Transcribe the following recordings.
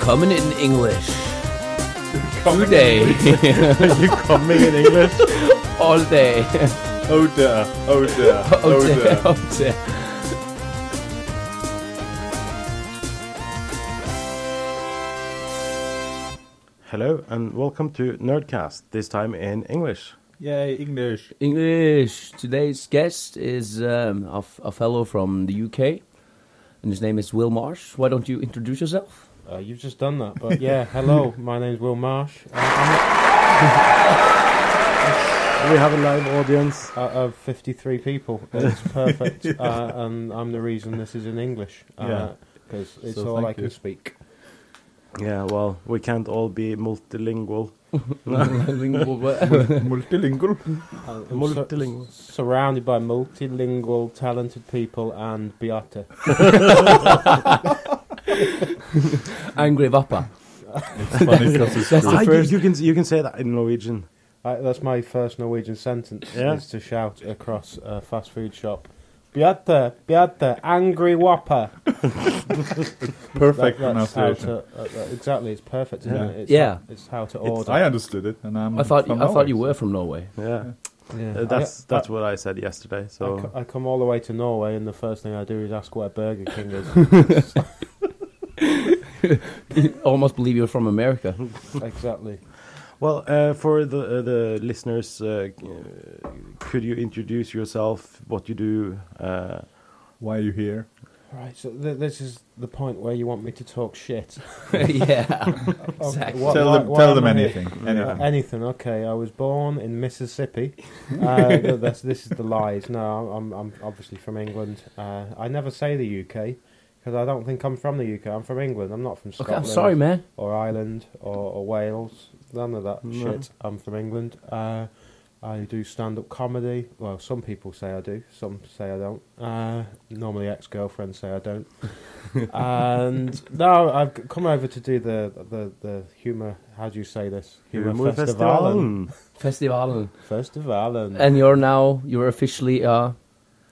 coming in English. Today. Are you coming in English? All day. Oh dear, oh dear, oh dear. Oh dear. Hello and welcome to Nerdcast, this time in English. Yay, English. English. Today's guest is a fellow from the UK, and his name is Will Marsh. Why don't you introduce yourself? You've just done that, but yeah, hello, my name's Will Marsh. We have a live audience. Of 53 people. It's perfect, and I'm the reason this is in English, because it's So all I thank can you. speak. Yeah, well, we can't all be multilingual. Multilingual. Multilingual. Surrounded by multilingual, talented people and Beate. Angry Woppah. It's funny because it's That's the first. You can say that in Norwegian. that's my first Norwegian sentence, Yeah. is to shout across a fast food shop, Beate, Beate, angry Woppah. Perfect That's how pronunciation. exactly, it's perfect, isn't Yeah. it? It's Yeah. It's how to order. I understood it, and I'm I thought from you Norway, were from Norway. Yeah, Yeah. that's what I said yesterday. So I come all the way to Norway, and the first thing I do is ask where Burger King is. Almost believe you're from America. Exactly. well, for the listeners, could you introduce yourself? What you do? Why are you here? Right, so this is the point where you want me to talk shit. Yeah. Okay, Tell them am I here? anything. Anything. Anything. Okay, I was born in Mississippi. This is the lies. No, I'm obviously from England. I never say the UK because I don't think I'm from the UK. I'm from England. I'm not from Okay, Scotland. I'm sorry, man. Or Ireland or Wales. None of that No. shit. I'm from England. I do stand-up comedy. Well, some people say I do. Some say I don't. Normally ex-girlfriends say I don't. And no, I've come over to do the humour. How do you say this? Humorfestival. Festivalen. And you're officially.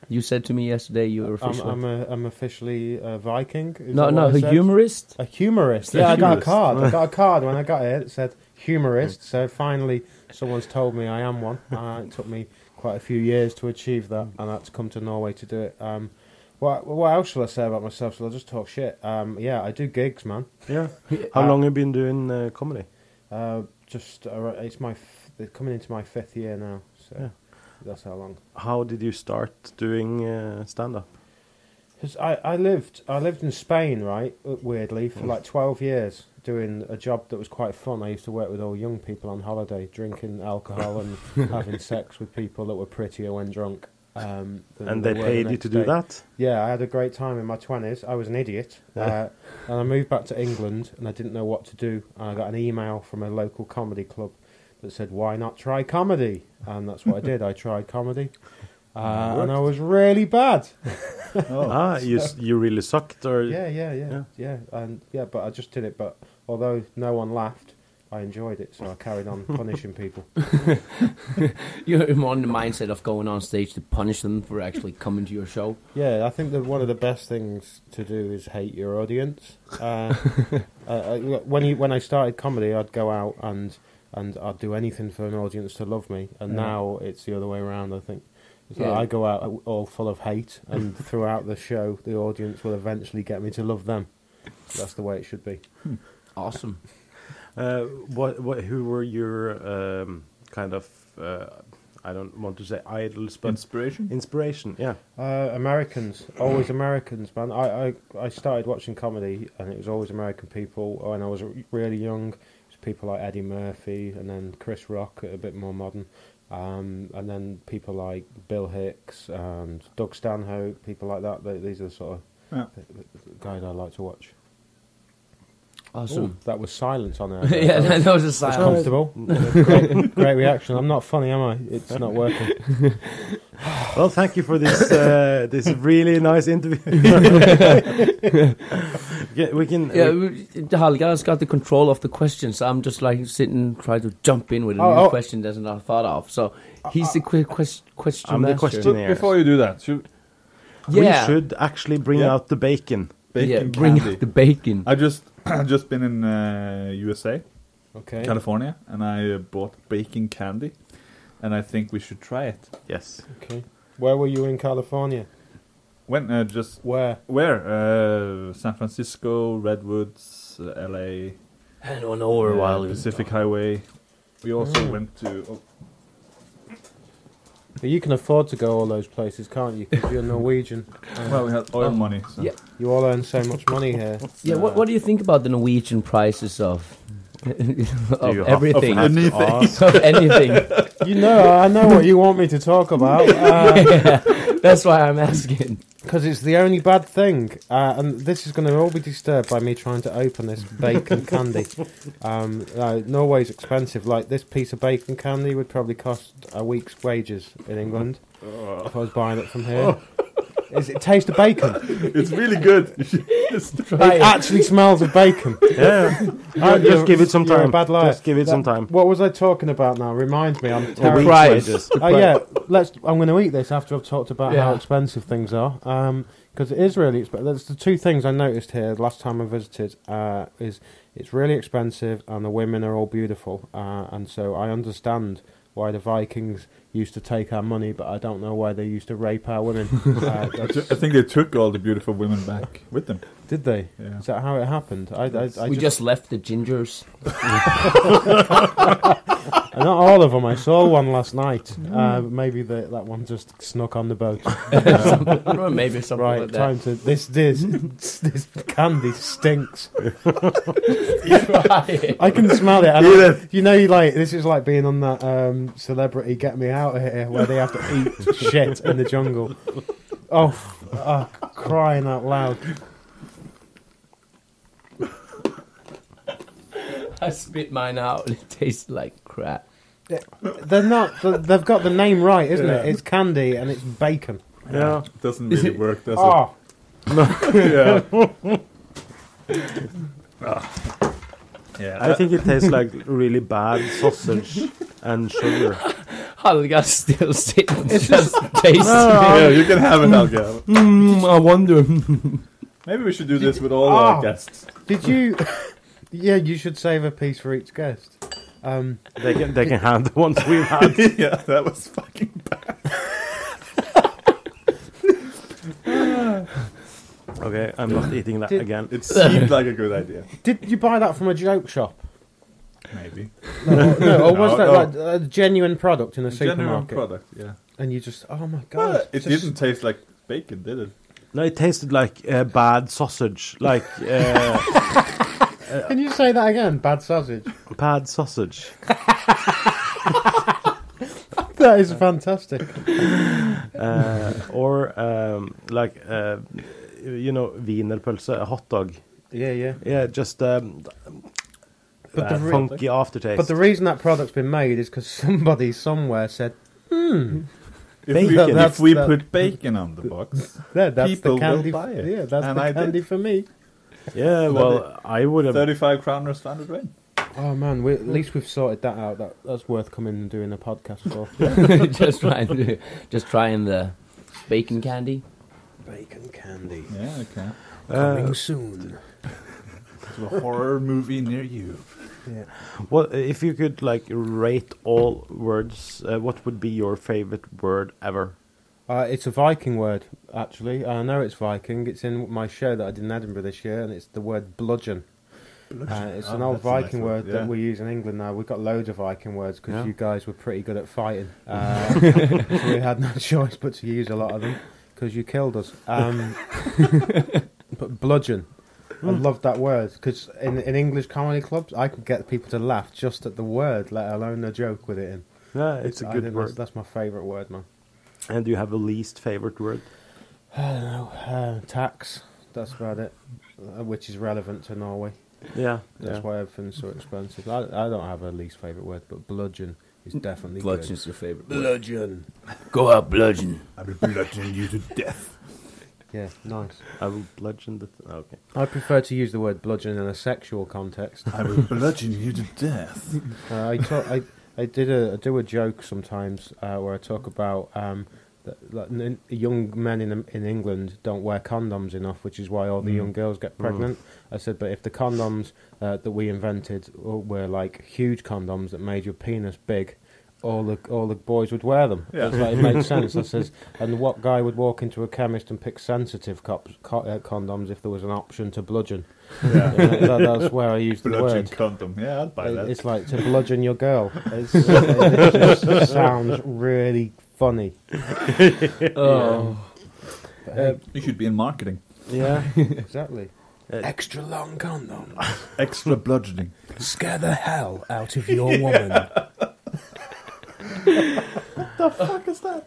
You said to me yesterday you were officially. I'm officially a Viking. Is No, that no, what I a said? humorist. A humorist. A Yeah, I got a humorist. card. I got a card when I got here. It said humorist. So finally, someone's told me I am one. It took me quite a few years to achieve that, and I had to come to Norway to do it. What else shall I say about myself? Shall I just talk shit? Yeah, I do gigs, man. Yeah. How long have you been doing comedy? It's they're coming into my 5th year now. So Yeah. that's how long. How did you start doing stand-up? Because I lived in Spain, right, weirdly, for like 12 years, doing a job that was quite fun. I used to work with all young people on holiday, drinking alcohol and having sex with people that were prettier when drunk. And they paid you to do that? Yeah, I had a great time in my 20s. I was an idiot. Yeah. And I moved back to England, and I didn't know what to do. And I got an email from a local comedy club that said, why not try comedy? And that's what I did. I tried comedy. And I was really bad. You really sucked, or Yeah. And but I just did it. But although no one laughed, I enjoyed it, so I carried on punishing people. You're more in the mindset of going on stage to punish them for actually coming to your show. Yeah, I think that one of the best things to do is hate your audience. When I started comedy, I'd go out and I'd do anything for an audience to love me, and now it's the other way around. I think. So Yeah. I go out all full of hate, and throughout the show, the audience will eventually get me to love them. That's the way it should be. Awesome. who were your kind of I don't want to say idols, but inspiration? Yeah. Americans, always Americans, man. I started watching comedy, and it was always American people. When I was really young, it was people like Eddie Murphy, and then Chris Rock, a bit more modern. And then people like Bill Hicks and Doug Stanhope, people like that. These are the sort of guys I like to watch. Awesome. Ooh, that was silence on there. Yeah, that was a That's silence. comfortable. Great reaction. I'm not funny, am I? It's not working. Well, thank you for this this really nice interview. Yeah, we can. Helga has got the control of the questions. I'm just like sitting, trying to jump in with a new question that's not thought of. So he's the question I'm master. the questionnaire. Before you do that, we should actually bring out the bacon. Bring out the bacon. I just I've just been in USA, Okay. California, and I bought bacon candy, and I think we should try it. Yes. Okay. Where were you in California? When just Where? where? San Francisco, Redwoods, LA, I don't know where a while ago. Pacific Highway. We also went to. Oh, But you can afford to go all those places, can't you? Because you're Norwegian. well, we had oil money. So. Yeah. You all earn so much money here. Yeah, what do you think about the Norwegian prices of you have- everything? of anything. Of anything. You know, I know what you want me to talk about. Yeah, that's why I'm asking. Because it's the only bad thing. And this is going to all be disturbed by me trying to open this bacon candy. Norway's expensive. Like, this piece of bacon candy would probably cost a week's wages in England if I was buying it from here. It tastes of bacon. It's really good. You should just try It actually smells of bacon. Yeah. Just give it some You're a time. bad liar. Just give it some time. What was I talking about now? Remind me. I'm The terrible. week's price. wages. Oh yeah, I'm going to eat this after I've talked about Yeah. how expensive things are. Because it is really expensive. There's the two things I noticed here last time I visited. Is it's really expensive and the women are all beautiful. And so I understand why the Vikings used to take our money, but I don't know why they used to rape our women. I think they took all the beautiful women back with them. Did they? Yeah. Is that how it happened? I We just left the gingers. not all of them. I saw one last night. Maybe that one just snuck on the boat. Or maybe something Right, like that. time to this candy stinks. Try I can smell it. And Eat it. you know, this is like being on that Celebrity Get Me Out of Here, where they have to eat shit in the jungle. Oh, crying out loud. I spit mine out and it tastes like crap. They're not. They've got the name right, isn't Yeah. it? It's candy and it's bacon. Yeah. It doesn't Is really it- work, does Oh, it? Yeah. Yeah. I think it tastes like really bad sausage and sugar. Helga's still sitting, just tasting Yeah, it. you can have it, Helga. I wonder. Maybe we should do this with all our guests. did you? Yeah, you should save a piece for each guest. They can have the ones we've had. Yeah, that was fucking bad. Okay, I'm not eating that Did- again. It seemed like a good idea. Did you buy that from a joke shop? Maybe. No, or was No, that no. like a genuine product in a Genuine supermarket? product, yeah. And you just, oh my god! But it didn't taste like bacon, did it? No, it tasted like bad sausage. Like Can you say that again? Bad sausage. bad sausage. That is fantastic. Or like wienerpølse, a hot dog. Yeah. Yeah, just But the re- funky aftertaste. But the reason that product's been made is because somebody somewhere said, If Bacon. we, That's if we the- put bacon on the box, "There, that's People the candy. will buy it." Yeah, that's And the I did. candy for me." yeah, well, I would have. 35 kroner standard range. Oh man, at least we've sorted that out. That's worth coming and doing a podcast for. just trying the bacon candy. Bacon candy Yeah, okay. coming soon. A horror movie near you. Yeah. Well, if you could like rate all words, what would be your favorite word ever? It's a Viking word, actually. I know it's Viking. It's in my show that I did in Edinburgh this year, and it's the word bludgeon. It's an old that's a nice Viking word, word yeah. that we use in England now. We've got loads of Viking words because Yeah. you guys were pretty good at fighting. So we had no choice but to use a lot of them because you killed us. But bludgeon. I love that word because in English comedy clubs, I could get people to laugh just at the word, let alone a joke with it in. Yeah, it's a I good think word. That's my favourite word, man. And do you have a least favorite word? I don't know. Tax. That's about it. Which is relevant to Norway. Yeah, That's why everything's so expensive. I don't have a least favourite word, but bludgeon is definitely Bludgeon's your favorite. good. Bludgeon. Go out, bludgeon. I will bludgeon you to death. Yeah, nice. I will bludgeon the. Okay. I prefer to use the word bludgeon in a sexual context. I will bludgeon you to death. I do a joke sometimes where I talk about young men in England don't wear condoms enough, which is why all the young girls get pregnant. I said, but if the condoms that we invented were like huge condoms that made your penis big, all the boys would wear them. Yeah. It's like, it makes sense. I says, and what guy would walk into a chemist and pick sensitive condoms if there was an option to bludgeon? Yeah. That's where I used the Bludgeon word. condom. Yeah, I'd buy that. It's like to bludgeon your girl. It just sounds really funny. Oh. You should be in marketing. Yeah, exactly. Extra long condom. Extra bludgeoning. Scare the hell out of your woman. What the fuck is that?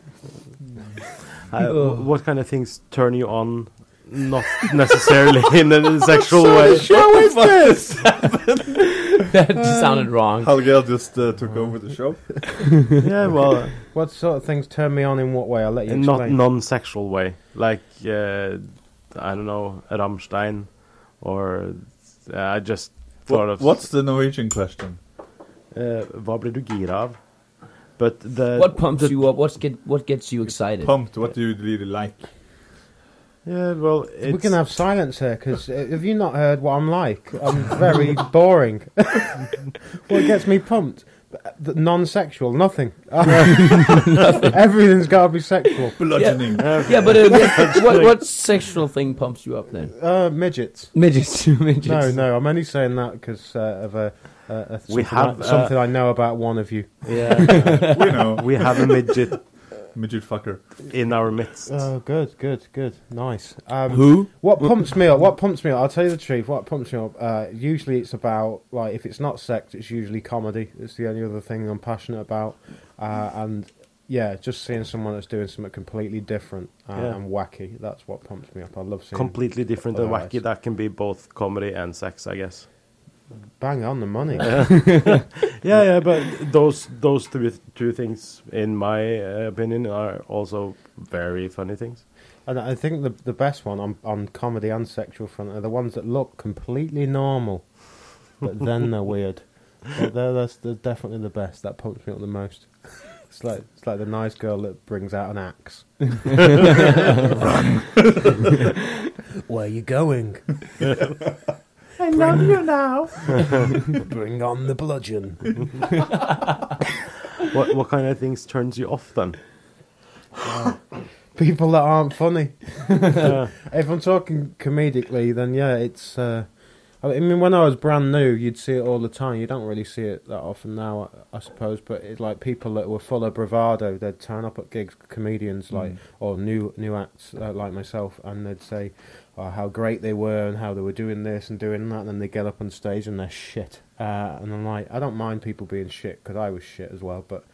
What kind of things turn you on? Not necessarily in a sexual way. Show is this? That sounded wrong. Hallgale just took over the show. Yeah, well, What sort of things turn me on in what way? I'll let you in explain. not non-sexual way, like I don't know, Rammstein, or I just thought of What's the Norwegian question? Hva blir du gira av? But What pumps you up? What gets you excited? Pumped. What do you really like? Yeah, well, it's, We can have silence here, because have you not heard what I'm like? I'm very boring. What gets me pumped? Non-sexual, nothing. Everything's got to be sexual. Bludgeoning. Yeah, but what sexual thing pumps you up then? Midgets. Midgets. No, I'm only saying that because of We have, something I know about one of you. yeah, We know. we have a midget Midget fucker. in our midst. Oh, good, nice. Who? What pumps me up? I'll tell you the truth. What pumps me up? Usually, it's about like if it's not sex, it's usually comedy. It's the only other thing I'm passionate about, and yeah, just seeing someone that's doing something completely different and wacky. That's what pumps me up. I love seeing Completely different and Otherwise. wacky. That can be both comedy and sex, I guess. bang on the money. Yeah, but those two things, in my opinion, are also very funny things. And I think the best one on comedy and sexual front are the ones that look completely normal, but then they're weird. They're definitely the best. That pumps me up the most. It's like the nice girl that brings out an axe. Run. Where you going? I love you now. Bring on the bludgeon. What kind of things turns you off then? People that aren't funny. If I'm talking comedically, then yeah, it's. I mean, when I was brand new, you'd see it all the time. You don't really see it that often now, I suppose. But it's like people that were full of bravado. They'd turn up at gigs, comedians or new acts like myself, and they'd say how great they were and how they were doing this and doing that. And then they get up on stage and they're shit. And I'm like, I don't mind people being shit because I was shit as well. But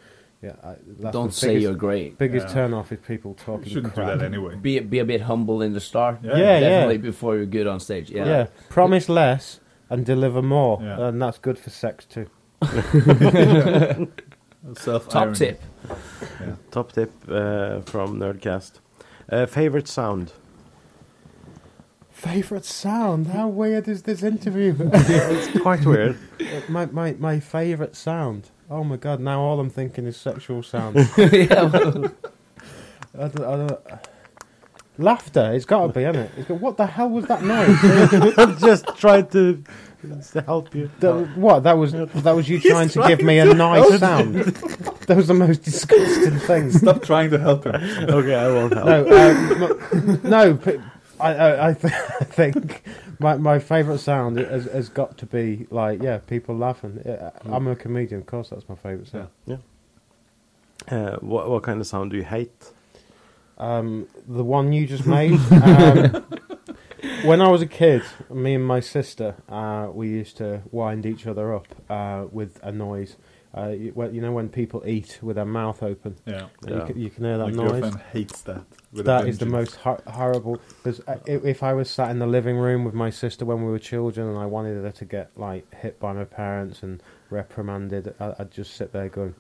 yeah, that's Don't the say biggest, you're great. Biggest Yeah. turn off is people talking You shouldn't crap. do that anyway. Be a bit humble in the start. Yeah. Yeah, Definitely before you're good on stage. Yeah. Yeah, promise less and deliver more, Yeah. and that's good for sex too. Self-irony. Top tip. Yeah. Top tip from Nerdcast. Favorite sound? Favorite sound? How weird is this interview? It's quite weird. my favorite sound. Oh my god! Now all I'm thinking is sexual sound. Yeah, well, I don't, laughter. It's got to be, isn't it? What the hell was that noise? I'm just trying to help you. What? That was you trying to give me a nice sound. That was the most disgusting thing. Stop trying to help him. Okay, I won't help. No, I think my favourite sound has got to be like people laughing. I'm a comedian, of course. That's my favourite sound. What kind of sound do you hate? The one you just made. When I was a kid, me and my sister, we used to wind each other up with a noise. You know when people eat with their mouth open? Yeah. You can hear that My noise. girlfriend hates that. with That a is the vengeance. most horrible. Because if I was sat in the living room with my sister when we were children, and I wanted her to get like hit by my parents and reprimanded, I'd just sit there going,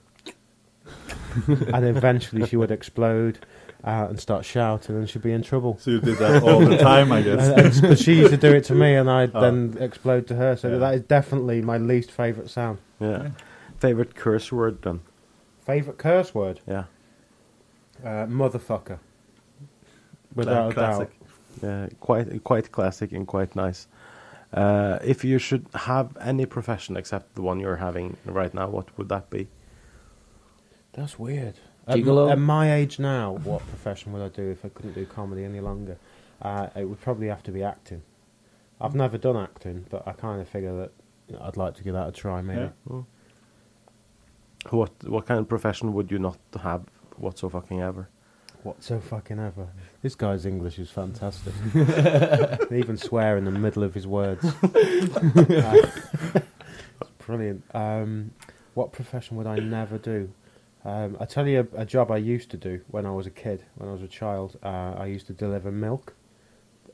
and eventually she would explode and start shouting, and she'd be in trouble. So you did that all the time, I guess. But she used to do it to me, and I'd then explode to her. So Yeah. that is definitely my least favourite sound. Yeah. Favorite curse word then? Favourite curse word? Yeah. Motherfucker. Without a doubt. Yeah, quite classic and quite nice. If you should have any profession except the one you're having right now, what would that be? That's weird. Gigolo? At my age now, what profession would I do if I couldn't do comedy any longer? It would probably have to be acting. I've never done acting, but I kind of figure that I'd like to give that a try, maybe. Yeah. What kind of profession would you not have what so fucking ever? What so fucking ever. This guy's English is fantastic. They even swear in the middle of his words. It's brilliant. What profession would I never do? I tell you a job I used to do when I was a kid, when I was a child. I used to deliver milk,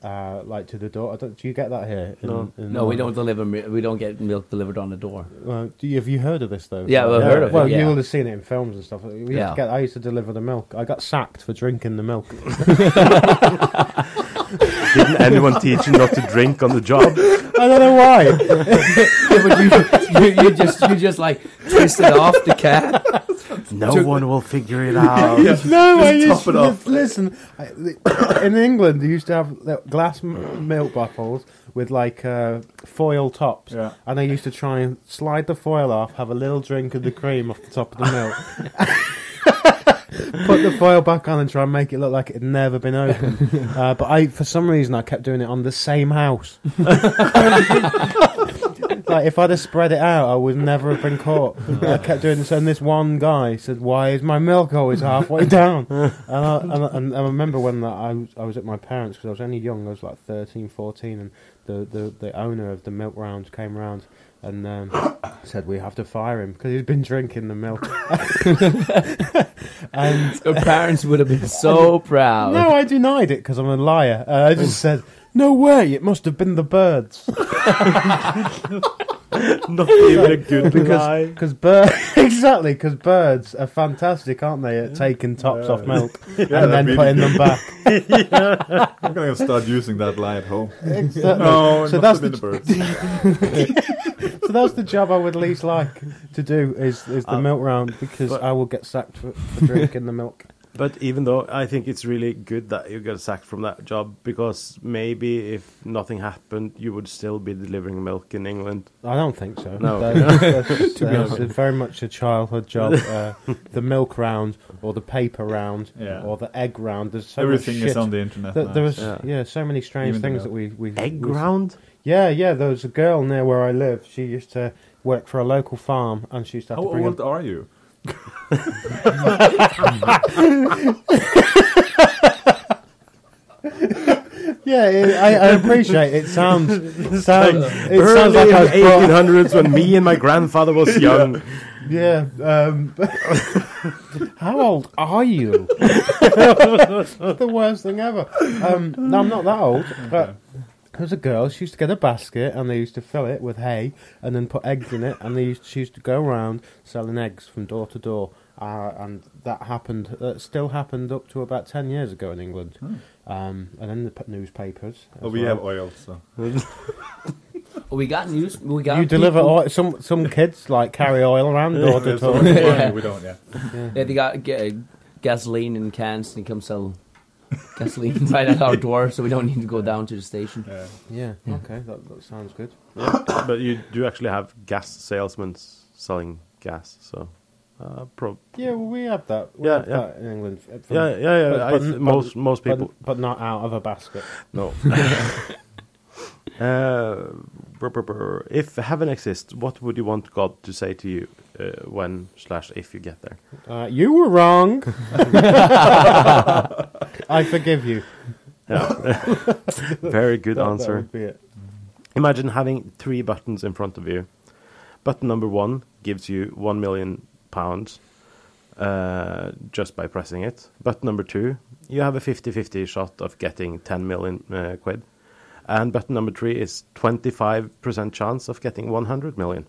like to the door. Do you get that here? No, we don't deliver. We don't get milk delivered on the door. Well, have you heard of this though? Yeah, I've heard of it. Well, yeah. you will have seen it in films and stuff. I used to deliver the milk. I got sacked for drinking the milk. Didn't anyone teach you not to drink on the job? I don't know why. Yeah, but you just like twisted off the cat. No one will figure it out. No, I used top it off. Listen, in England, they used to have glass milk bottles with like foil tops, and I used to try and slide the foil off, have a little drink of the cream off the top of the milk, put the foil back on, and try and make it look like it had never been opened. But for some reason, I kept doing it on the same house. Like, if I'd have spread it out, I would never have been caught. I kept doing this, and this one guy said, "Why is my milk always halfway down?" And I remember when I was at my parents', because I was only young, I was like 13, 14, and the owner of the milk round came round and said, "We have to fire him because he's been drinking the milk." And Your parents would have been so proud. no, I denied it because I'm a liar. I just said, "No way! It must have been the birds." Not even a good lie. Because birds are fantastic, aren't they, at taking tops off milk and then really putting them back. I'm going to start using that lie at home. Exactly. No, it So must that's have been the birds. So that's the job I would least like to do is the milk round, because I will get sacked for drinking the milk. But even though I think it's really good that you got sacked from that job, because maybe if nothing happened, you would still be delivering milk in England. I don't think so. No. That's very much a childhood job. The milk round, or the paper round, or the egg round. There's so Everything much shit. is on the internet. There was so many strange Even things the that we Egg round? Yeah. There was a girl near where I live. She used to work for a local farm, and she used to have How to bring old are you? I appreciate it. Sounds Early like I was 1800s when me and my grandfather was young. Yeah. How old are you? The worst thing ever. No, I'm not that old, but there was a girl. She used to get a basket, and they used to fill it with hay, and then put eggs in it, and she used to go around selling eggs from door to door. And that happened. Still happened up to about 10 years ago in England. And then the newspapers. We have oil, so. We got news. We got You deliver oil. Some kids like carry oil around door to door. We don't, Yeah, they got gasoline in cans, and they come sell gasoline right at our door, so we don't need to go down to the station. Yeah. Okay, that sounds good. Yeah. But you do actually have gas salesmen selling gas, so. Yeah, well, we have that. We Yeah, have that in England. Most people, but not out of a basket. no. If heaven exists, what would you want God to say to you when/if you get there? You were wrong. I forgive you. Yeah. Very good answer. That would be it. Imagine having 3 buttons in front of you. Button number 1 gives you £1 million just by pressing it. Button number 2, you have a 50-50 shot of getting 10 million quid. And button number 3 is 25% chance of getting 100 million.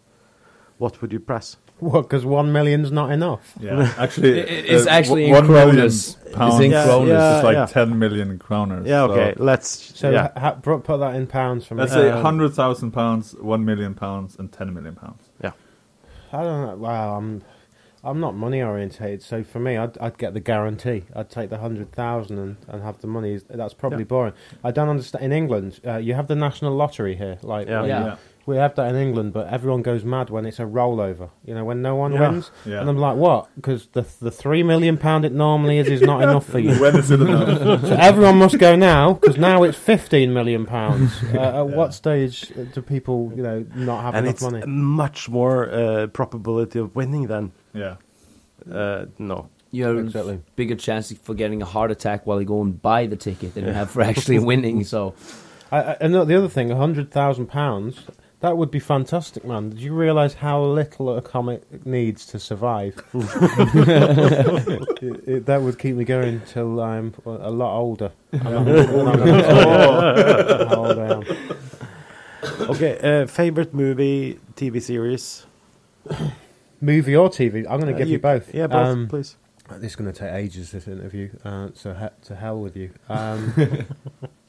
What would you press? What? Because 1 million's not enough. Yeah, actually, It's actually in 1 million kroners. pounds It's in kroners. is like yeah. 10 million kroners. Yeah, okay, let's... So yeah. put that in pounds for me. Let's say 100,000 pounds, 1 million pounds, and 10 million pounds. Yeah. I don't know. Wow, I'm not money orientated, so for me, I'd get the guarantee. I'd take the 100,000 and have the money. That's probably boring. I don't understand. In England, you have the national lottery here. Like, we have that in England, but everyone goes mad when it's a rollover. You know, when no one wins. Yeah. And I'm like, what? Because the £3 million it normally is not enough for you. When is it enough? So everyone must go now, because now it's £15 million. At what stage do people, not have enough money? And it's much more probability of winning then. Yeah. No. You have bigger chance for getting a heart attack while you go and buy the ticket than you have for actually winning. So, and the other thing, £100,000, that would be fantastic, man. Did you realise how little a comic needs to survive? That would keep me going till I'm a lot older. How old I am. Okay, favorite movie, TV series? Movie or TV? I'm going to give you both. Yeah, both, please. This is going to take ages, this interview, so to hell with you.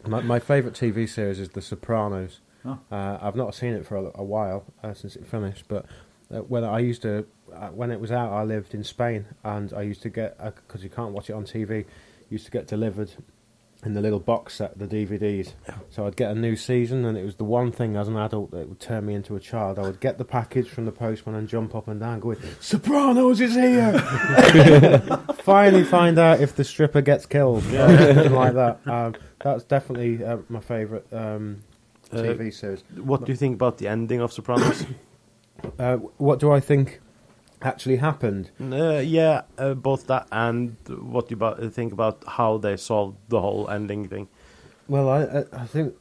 My favourite TV series is The Sopranos. Oh. I've not seen it for a while since it finished, but when it was out, I lived in Spain, and I used to get, because you can't watch it on TV, used to get delivered in the little box set, the DVDs. Yeah. So I'd get a new season, and it was the one thing as an adult that would turn me into a child. I would get the package from the postman and jump up and down going, Sopranos is here! Finally find out if the stripper gets killed. Something like that. That's definitely my favourite TV series. What do you think about the ending of Sopranos? What do I think actually happened? Both that and what you think about how they solved the whole ending thing. Well, I think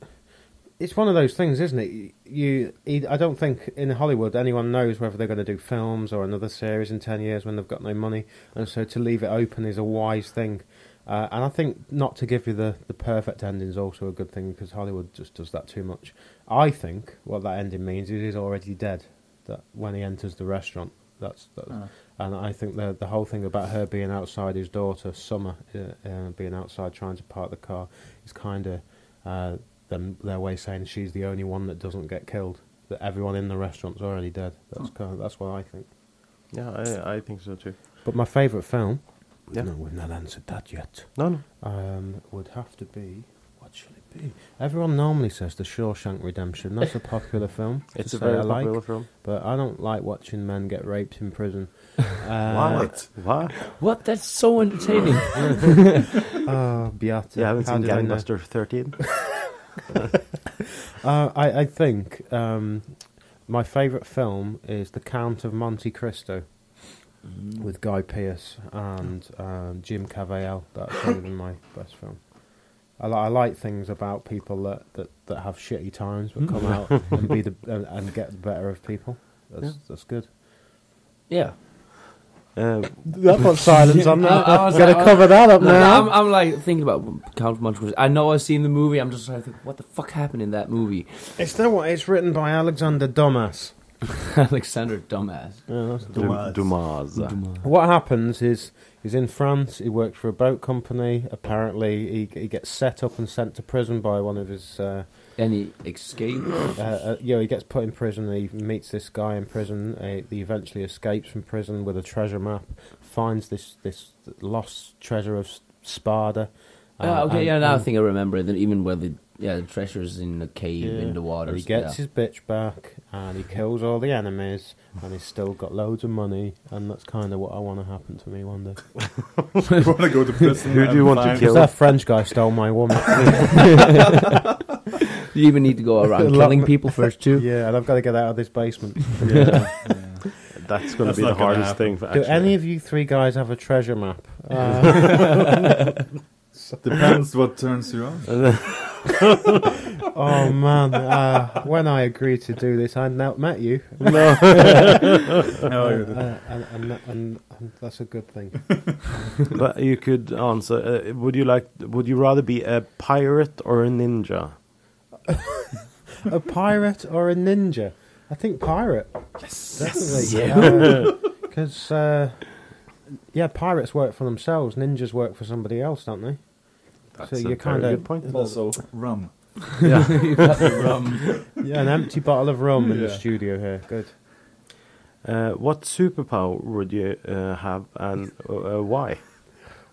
it's one of those things, isn't it? I don't think in Hollywood anyone knows whether they're going to do films or another series in 10 years when they've got no money, and so to leave it open is a wise thing. And I think not to give you the perfect ending is also a good thing, because Hollywood just does that too much. I think what that ending means is he's already dead. That when he enters the restaurant, and I think the whole thing about her being outside his daughter Summer being outside trying to park the car is kind of their way of saying she's the only one that doesn't get killed. That everyone in the restaurant's already dead. That's what I think. Yeah, I think so too. But my favourite film. Yeah. No, we've not answered that yet. No. Would have to be... What should it be? Everyone normally says The Shawshank Redemption. That's a popular film. It's a very popular film. But I don't like watching men get raped in prison. What? What? That's so entertaining. Beata. You haven't seen Gangbuster 13? I think my favourite film is The Count of Monte Cristo. With Guy Pearce and Jim Caviezel. That's probably my best film. I like things about people that have shitty times but come out and and get the better of people. That's good. Yeah. That put silence on that. Got to cover that up now. I'm like thinking about Count of Monte Cristo. I know I've seen the movie. I'm just trying to think, what the fuck happened in that movie? It's written by Alexander Dumas. Alexander Dumbass. Yeah, that's Dumas. What happens is he's in France. He works for a boat company. Apparently, he gets set up and sent to prison by one of his. And he escapes. He gets put in prison. He meets this guy in prison. He eventually escapes from prison with a treasure map. Finds this lost treasure of Sparta. Now I think I remember that even where the treasure's in the cave in the water. He gets his bitch back, and he kills all the enemies, and he's still got loads of money, and that's kind of what I want to happen to me one day. You want to go to prison? Who do you want to kill? That French guy stole my woman. You even need to go around killing people first too. Yeah, and I've got to get out of this basement. That's going to be the hardest thing. Do any of you three guys have a treasure map? Depends what turns you on. Oh man, when I agreed to do this, I not met you. No. And that's a good thing. But you could answer. Would you rather be a pirate or a ninja? A pirate or a ninja? I think pirate. Yes, definitely. Because pirates work for themselves. Ninjas work for somebody else, don't they? That's so you kind of good point. And also rum. Yeah, you got the rum. Yeah, an empty bottle of rum in the studio here. Good. What superpower would you have, and why?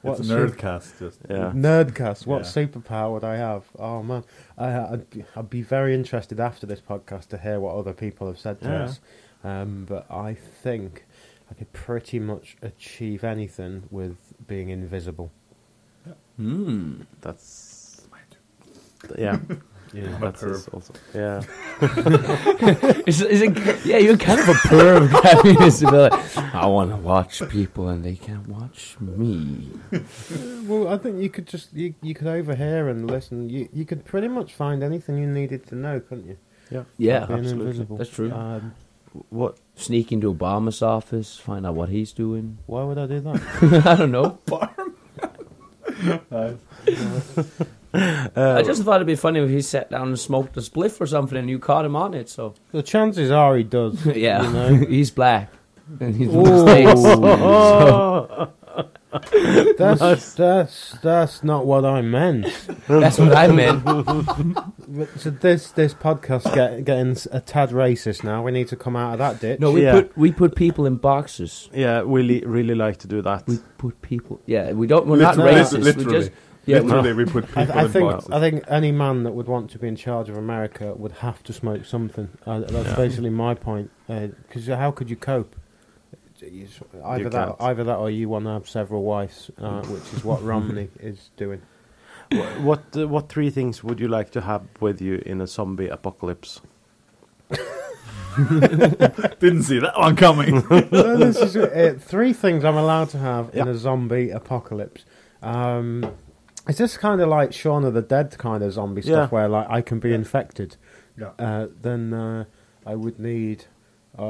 It's a nerdcast, just. Yeah. Nerdcast. What Yeah. superpower would I have? Oh man, I'd be very interested after this podcast to hear what other people have said to us. But I think I could pretty much achieve anything with being invisible. That's yeah. Yeah. That's also yeah. Is it, yeah, you're kind of a perv. Having this ability. I want to watch people and they can't watch me. Well, I think you could just you could overhear and listen. You could pretty much find anything you needed to know, couldn't you? Yeah, Being absolutely. invisible. That's true. What? Sneak into Obama's office, find out what he's doing. Why would I do that? I don't know. I just thought it'd be funny if he sat down and smoked a spliff or something and you caught him on it. So The chances are he does. yeah, You know? he's black and he's from the States. So That's not what I meant. that's what I meant. So this podcast getting a tad racist now. We need to come out of that ditch. No, we put people in boxes. Yeah, we really like to do that. We put people. Yeah, we don't. We're not racist. Literally. We just. Yeah, Literally, we put people I in think boxes. I think any man that would want to be in charge of America would have to smoke something. That's basically my point. Because how could you cope? Either that, or you want to have several wives, which is what Romney is doing. What three things would you like to have with you in a zombie apocalypse? Didn't see that one coming. No, this is three things I'm allowed to have in a zombie apocalypse. Is this kind of like Shaun of the Dead kind of zombie stuff where like I can be infected? Yeah. Then I would need.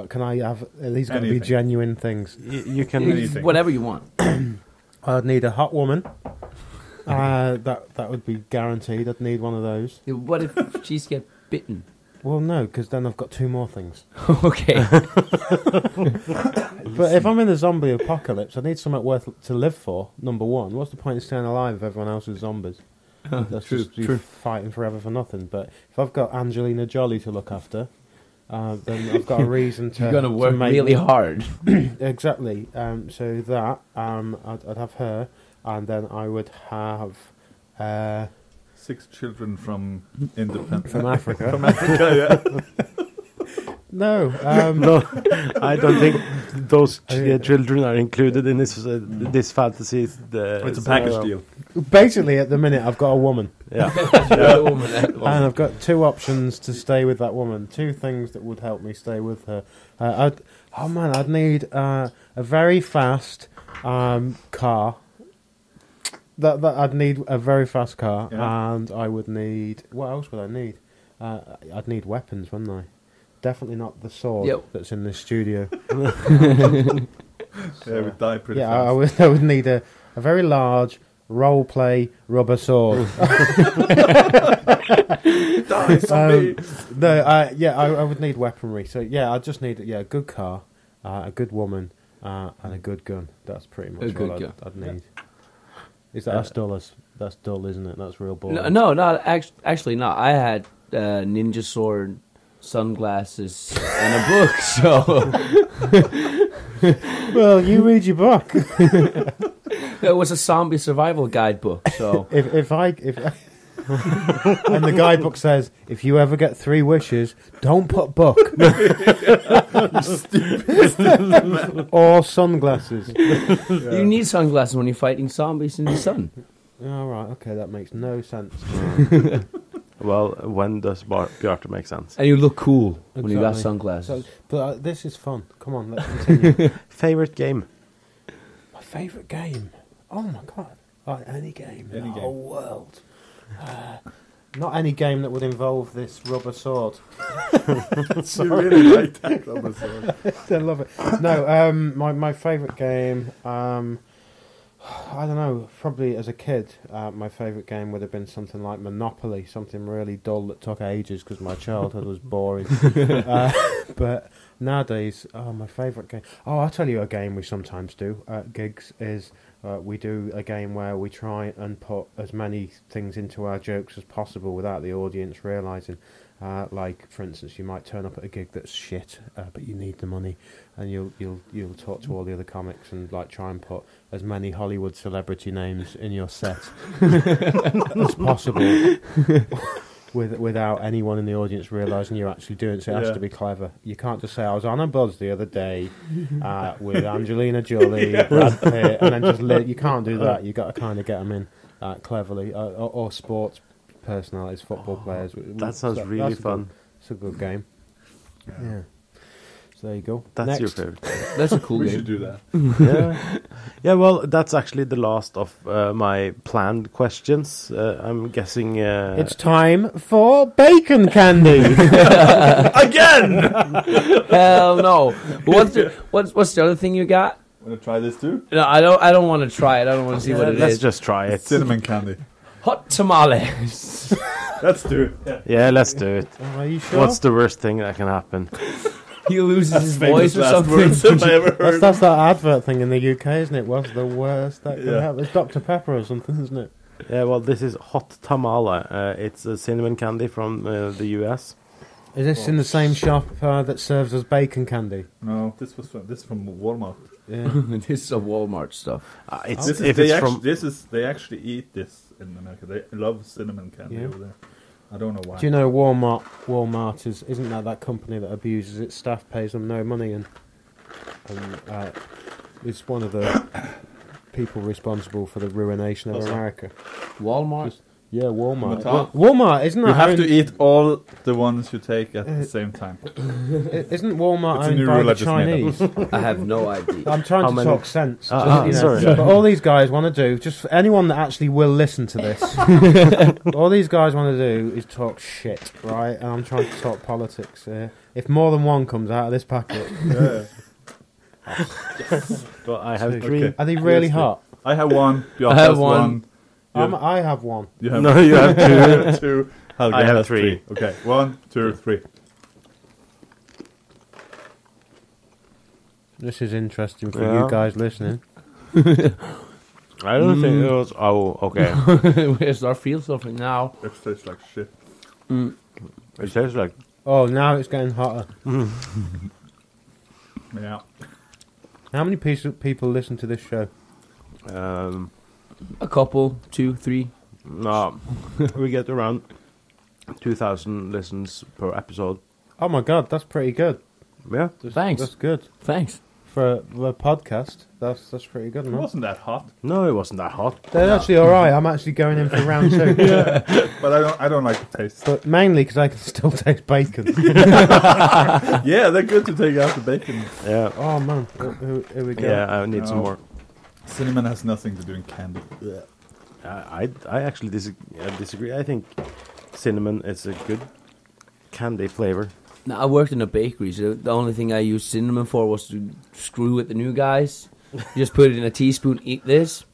Can I have? These got to be Anything. genuine things. You can. Anything. whatever you want. I'd need a hot woman. That would be guaranteed. I'd need one of those. What if she's get bitten? Well, no, because then I've got two more things. Okay. But if I'm in a zombie apocalypse, I need something worth to live for. Number one, what's the point of staying alive if everyone else is zombies? That's just you fighting forever for nothing. But if I've got Angelina Jolie to look after, then I've got a reason to. You're gonna work make really hard. Exactly. So that I'd have her, and then I would have 6 children from independent from Africa. from Africa, yeah. No, No, I don't think those children are included in this fantasy. It's a package deal. basically at the minute I've got a woman. Yeah. And I've got two options to stay with that woman. Two things that would help me stay with her. I'd need a very fast car. I'd need a very fast car, and I would need. What else would I need? I'd need weapons, wouldn't I? Definitely not the sword that's in this studio. Yeah, we die pretty Yeah, fast. I would need a very large role play rubber sword. Die, zombie! I would need weaponry. So yeah, I just need a good car, a good woman, and a good gun. That's pretty much good all gun. I'd need. Is that that's dull, isn't it? That's real boring. No, not actually not. I had ninja sword, sunglasses, and a book. So Well, you read your book. it was a zombie survival guidebook. So if and the guidebook says, if you ever get 3 wishes, don't put book. Or sunglasses. you need sunglasses when you're fighting zombies in the sun. All right, okay, that makes no sense. Well, when does Bjarte make sense? And you look cool when you got Exactly. sunglasses. But this is fun. Come on, let's continue. Favorite game? My favourite game? Oh my god. Any game in the whole world. Not any game that would involve this rubber sword. You really like that rubber sword. I love it. No, my favourite game, I don't know, probably as a kid, my favourite game would have been something like Monopoly, something really dull that took ages because my childhood was boring. But nowadays, my favourite game... Oh, I'll tell you a game we sometimes do at gigs is we do a game where we try and put as many things into our jokes as possible without the audience realising. Like, for instance, you might turn up at a gig that's shit, but you need the money, and you'll talk to all the other comics and like try and put as many Hollywood celebrity names in your set as possible, without anyone in the audience realising you're actually doing it. So it has to be clever. You can't just say, "I was on a buzz the other day with Angelina Jolie, Brad Pitt," and then just you can't do that. You got to kind of get them in cleverly, or sports personalities, football players. That sounds really fun. It's a good game. Yeah. So there you go. That's Next. your favorite. That's a cool We game. should do that. Yeah. Well, that's actually the last of my planned questions. I'm guessing It's time for bacon candy. again. Hell no. What's the other thing you got? Want to try this too? No, I don't want to try it. I don't want to see what it Let's is. just try it. Cinnamon candy. Hot tamales. Let's do it. Yeah, let's do it. Are you sure? What's the worst thing that can happen? He loses his Famous voice or last something. words if I ever heard. That's that advert thing in the UK, isn't it? What's the worst that can Yeah. happen? It's Dr. Pepper or something, isn't it? Yeah, well, this is hot tamale. It's a cinnamon candy from the US. Is this in the same shop that serves as bacon candy? No, this is from Walmart. Yeah. This is a Walmart stuff. It's This is, if it's from they actually eat this in America. They love cinnamon candy Yeah. over there. I don't know why. Do you know Walmart isn't that company that abuses its staff, pays them no money, and it's one of the people responsible for the ruination of What's that? America. Walmart. Yeah, Walmart. Walmart. Walmart, isn't that You have to owned- eat all the ones you take at the same time. Isn't Walmart It's a owned new by rule the I just made Chinese? I have no idea. I'm trying How to many- talk sense. sorry. But all these guys want to do, just for anyone that actually will listen to this, all these guys want to do is talk shit, right? And I'm trying to talk politics. If more than one comes out of this packet, well, I have Two. three. Okay. are they really Yes, hot? I have one. Björk I have has one. I have one. You have No, you have two. two. Helge I have has three. Okay, 1, 2, 3. This is interesting for Yeah. you guys listening. I don't think it was. Oh, okay. Where's our field something now? It tastes like shit. It tastes like. Oh, now it's getting hotter. Yeah. How many people listen to this show? A couple, 2, 3. No, we get around 2,000 listens per episode. Oh my god, that's pretty good. Yeah. Thanks. That's good Thanks. for a podcast. That's pretty good, It man. wasn't that hot, No, it wasn't that hot. They're actually all right. I'm actually going in for round 2. but I don't like the taste. But mainly because I can still taste bacon. Yeah, they're good to take out the bacon. Yeah. Oh man, here we go. Yeah, I need some No. more. Cinnamon has nothing to do in candy. I actually disagree. I think cinnamon is a good candy flavor. Now, I worked in a bakery, so the only thing I used cinnamon for was to screw with the new guys. You just put it in a teaspoon, eat this.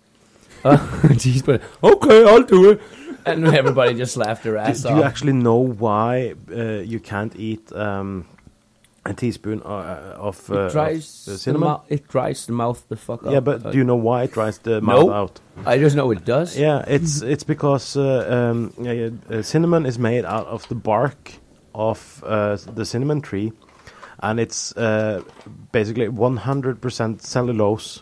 A teaspoon. Okay, I'll do it. And everybody just laughed their ass Do off. you actually know why you can't eat a teaspoon of It dries cinnamon? it dries the mouth the fuck up. Yeah, but do you know why it dries the mouth out? I just know it does. Yeah, it's because cinnamon is made out of the bark of the cinnamon tree, and it's basically 100% cellulose.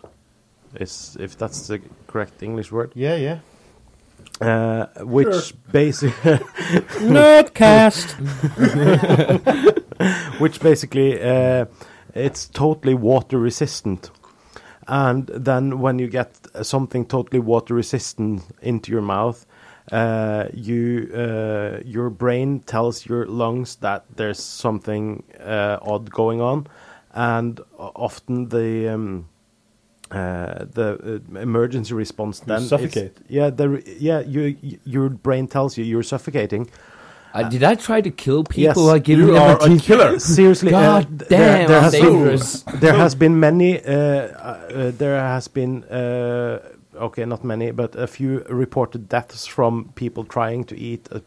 If that's the correct English word. Yeah. Which basically Nerdcast. which basically it's totally water resistant, and then when you get something totally water resistant into your mouth, your brain tells your lungs that there's something odd going on, and often the emergency response then suffocate. Your brain tells you you're suffocating. Did I try to kill people? Yes, by giving you them are a teaspoon? killer. Seriously, God damn, there I'm has dangerous. there has been many. There has been okay, not many, but a few reported deaths from people trying to eat a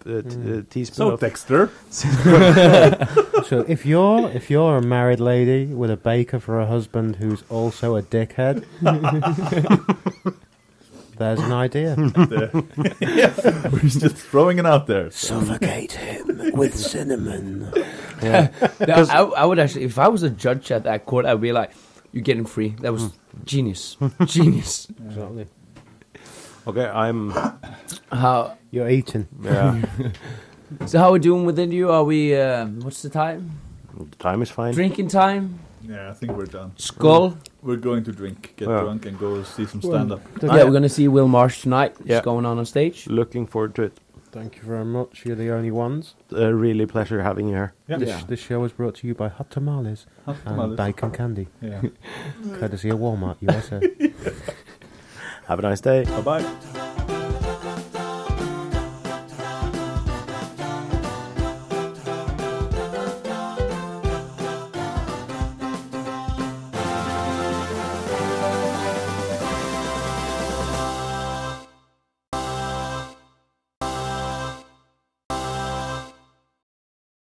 teaspoon So, of. Dexter, So if you're a married lady with a baker for a husband who's also a dickhead, There's an idea. We're just throwing it out there. Suffocate him with cinnamon. Yeah. I would actually, if I was a judge at that court, I'd be like, "You're getting free." That was genius, genius. Exactly. Okay, I'm. How? You're eating. Yeah. So how are we doing within you? Are we? What's the time? The time is fine. Drinking time. Yeah, I think we're done. Skull. We're going to get Yeah. drunk, and go see some stand-up. Yeah, we're gonna see Will Marsh tonight. Yeah. It's going on stage. Looking forward to it. Thank you very much. You're the only ones. Really pleasure having you here. Yeah. This show is brought to you by hot tamales Hot and tamales. bacon candy, Yeah. courtesy of Walmart, USA. Have a nice day. Bye-bye.